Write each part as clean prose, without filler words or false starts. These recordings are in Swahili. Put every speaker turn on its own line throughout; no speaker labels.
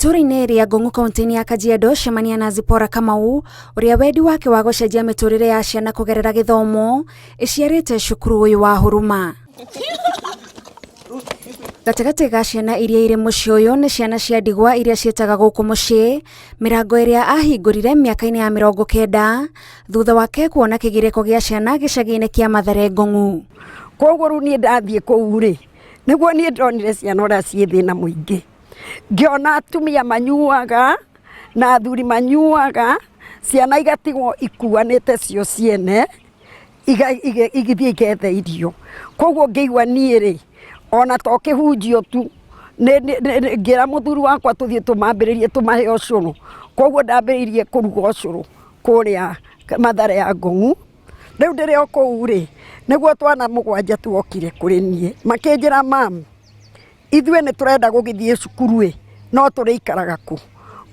Itũra-inĩ rĩa Ngong'u kaunti-inĩ ya Kajiado, cemania na Zipporah Kamau, ũrĩa wendi wake wa gũcenjia mĩtũrĩre ya ciana kũgerera gĩthomo ĩciarĩte cukuru ũyũ wa Huruma. Gatagatĩ ga ciana iria irĩ mũciĩ ũyũ nĩ ciana cia ndigwa iria ciĩtaga gũkũ mũciĩ, mĩrango ĩrĩa ahingũrire mĩaka-inĩ ya 90 thutha wake kuona kĩgirĩko gĩa ciana gĩcagi-inĩ kĩa Mathare Ngong'u.
Koguo rĩu niĩ ndathiĩ kũu rĩ, nĩguo niĩ ndonire ciana ũrĩa ciĩ thĩna mũingĩ. Ngĩona atumia manyuaga na athuri manyuaga, ciana igatigwo ikuanĩte cio ciene igithiĩ igethe irio. Koguo ngĩigua niĩ rĩ, ona to kĩhunjio tu, ngĩra mũthuri wakwa tũthiĩ tũmambĩrĩrie tũmahe ũcũrũ. Koguo ndambĩrĩirie kũruga ũcũrũ kũrĩa Mathare ya Ngong'u. Rĩu ndĩrĩ o kũu rĩ, nĩguo twana 7 tuokire kũrĩ niĩ, makĩnjĩra mamu, ithuĩ nĩ tũrenda gũgĩthiĩ cukuru no tũrĩikaraga kũ?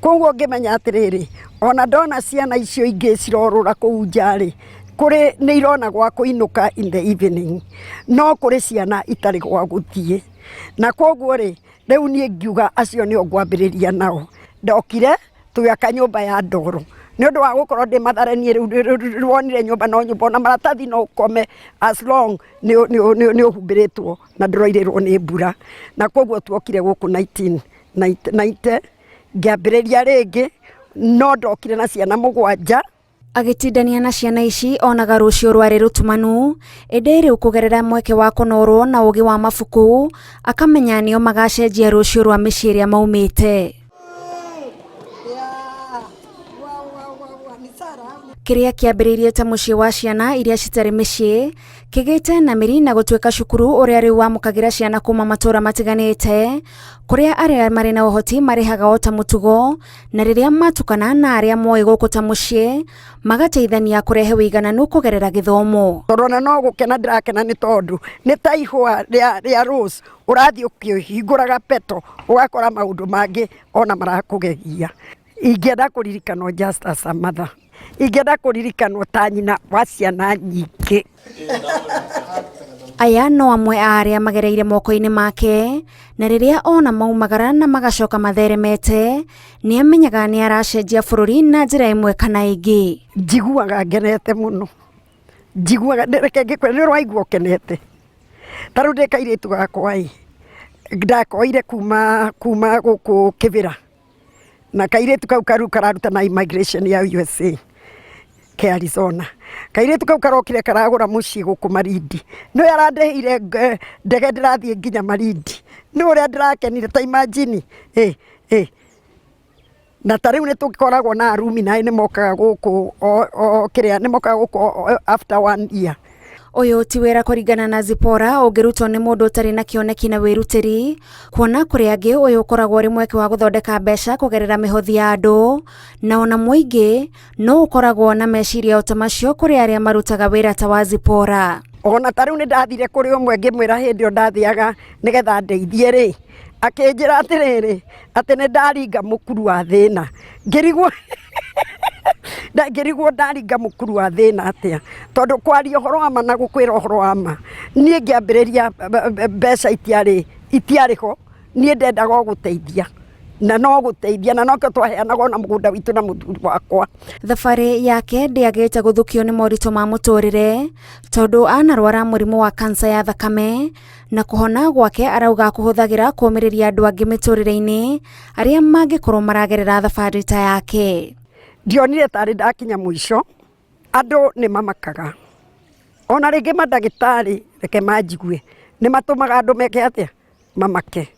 Koguo ngĩmenya atĩrĩrĩ, ona ndona ciana icio ingĩ cirorũra kũu nja rĩ, kũrĩ nĩ irona gwa kũinũka in the evening, no kũrĩ ciana itarĩ gwa gũthiĩ. Na koguo rĩ, rĩu niĩ ngiuga acio nĩo ngwambĩrĩria nao. Ndokire tũgĩaka nyũmba ya ndoro. Nĩ ũndũ wa gũkorwo ndĩ Mathare niĩ rĩu wonire nyũmba no nyũmba, ona maratathi no ũkome as long nĩ ũhumbĩrĩtwo na ndũroirĩrwo nĩ mbura. Na koguo tuokire gũkũ 1990 ngĩambĩrĩria rĩngĩ, no ndokire na ciana 7.
Agĩtindania na ciana ici onaga rũciũ rwarĩ rũtumanu, ĩndĩ rĩu kũgerera mweke wa kũnorwo na ũgĩ wa mabuku akamenya nĩo magacenjia rũciũ rwa mĩciĩ ĩrĩa maumĩte. Kĩrĩa kĩambĩrĩirie ta mũciĩ wa ciana iria citarĩ mĩciĩ kĩgĩte na mĩri na gũtuĩka cukuru ũrĩa rĩu wamũkagĩra ciana kuma matũra matiganĩte, kũrĩa arĩa marĩ na ũhoti marĩhaga o ta mũtugo, na rĩrĩa matukana na arĩa moĩ gũkũ ta mũciĩ magateithania kũrehe ũigananu kũgerera gĩthomo.
Tondũ no gũkena ndĩrakena nĩ tondũ nĩ ta ihũa rĩa rose, ũrathiĩ ũkĩhingũraga peto ũgakora maũndũ mangĩ ona marakũgegia. Ingĩenda kũririkanwo just as a mother, ingĩenda kũririkanwo ta nyina wa ciana nyingĩ.
Aya no amwe a arĩa magereire moko-inĩ make, na rĩrĩa ona maumagara na magacoka matheremete, nĩ amenyaga nĩ aracenjia bũrũri na njĩra ĩmwe kana ĩngĩ.
Njiguaga ngenete mũno, njiguaga reke ngĩkwĩra nĩ ũraigua ũkenete. Ta rĩu ndĩ kairĩtu gakwa ndakoire kuma gũkũ Kĩbĩra, na kairĩtu kau kararuta na immigration ya USA ke Arizona. Kairĩtu kau karokire karagũra mũciĩ gũkũ Malindi. Nĩ arandĩhire ndege ndĩrathiĩ nginya Malindi. Nĩ ũrĩa ndĩrakenire ta imagine. Na ta rĩu nĩ tũkoragwo na arumi na nĩ mokaga gũkũ kĩrĩa nĩ mokaga gũkũ after 1 year.
Ũyũ ti wĩra kũringana na Zipporah ũngĩrutwo nĩ mũndũ ũtarĩ na kĩoneki na wĩrutĩri, kuona kũrĩ angĩ ũyũ ũkoragwo ũrĩ mweke wa gũthondeka mbeca kũgerera mĩhothi ya andũ, na ona mũingĩ no ũkoragwo na meciria o ta macio kũrĩ arĩa marutaga wĩra ta wa Zipporah.
Ona ta rĩu nĩ ndathire kũrĩ ũmwe ngĩmwĩra hĩndĩ ĩyo ndathiaga nĩgetha ndeithie rĩ, akĩnjĩra atĩrĩrĩ atĩ nĩ ndaringa mũkuru wa thĩna. Ngĩrigwo ndaringa mũkuru wa thĩna atĩa, tondũ kwaria ũhoro wa ma na gũkwĩra ũhoro wa ma. Niĩ ngĩambĩrĩria mbeca itiarĩ ho, niĩ ndendaga gũteithia na no gũteithia, na nokĩo twaheanaga na mũgũnda witũ na mũthuri wakwa.
Thabarĩ yake ndĩagĩte gũthukio nĩ moritũ ma mũtũrĩre, tondũ anarwara mũrimũ wa kansa ya thakame, na kũhona gwake arauga kũhũthagĩra kũũmĩrĩria andũ angĩ mĩtũrĩre-inĩ arĩa mangĩkorwo maragerera thabarĩ ta yake.
Ndionire tarĩ ndakinya mũico, andũ nĩ mamakaga. Ona rĩngĩ mandagĩtarĩ reke manjigue nĩ matũmaga andũ meke atĩa mamake.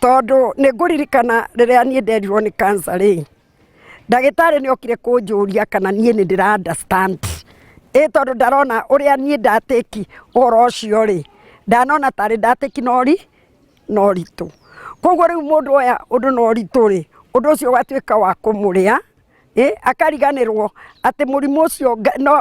Tondũ nĩ ngũririkana rĩrĩa niĩ nderirwo nĩ kansa rĩ, ndagĩtarĩ nĩ okire kũnjũria kana niĩ nĩ ndĩra understand. Tondũ ndarona ũrĩa niĩ ndatĩki ũhoro ũcio rĩ, ndanona tarĩ ndatĩki na ũritũ. Koguo rĩu mũndũ oya ũndũ na ũritũ rĩ, ũndũ ũcio ũgatuĩka wa kũmũrĩa, akariganĩrwo atĩ mũrimũ ũcio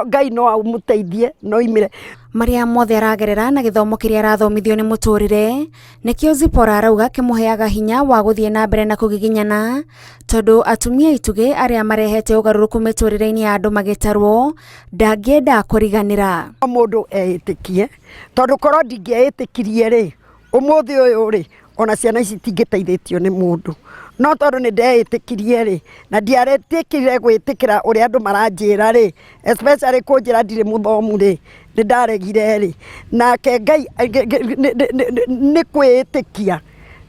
Ngai no amũteithie no imire.
Marĩa mothe aragerera na gĩthomo kĩrĩa arathomithio nĩ mũtũrĩre, nĩkĩo Zipporah arauga kĩmũheaga hinya wa gũthiĩ na mbere na kũgiginyana, tondũ atumia itugĩ arĩa marehete ũgarũrũku mĩtũrĩre-inĩ ya andũ magĩtarwo ndangĩenda kũriganĩra.
Mũndũ eĩtĩkie, tondũ korwo ndingĩetĩkirie rĩ, ũmũthĩ ũyũ rĩ, ona ciana ici tingĩteithĩtio nĩ mũndũ. No tondũ nĩ ndeĩtĩkirie rĩ, na ndiaretĩkire gwĩtĩkĩra ũrĩa andũ maranjĩra rĩ, especially kũnjĩra ndirĩ mũthomu rĩ, nĩ ndaregire rĩ, nake Ngai nĩ kwĩĩtĩkia,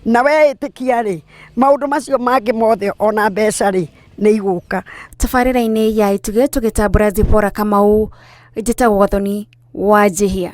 na weĩtĩkia rĩ, maũndũ macio mangĩ mothe ona mbeca rĩ nĩ igũka.
Tabarĩra-inĩ ya Ituge tũgĩtambũra Zipporah Kamau, njĩtagwo Gathoni Wanjihia.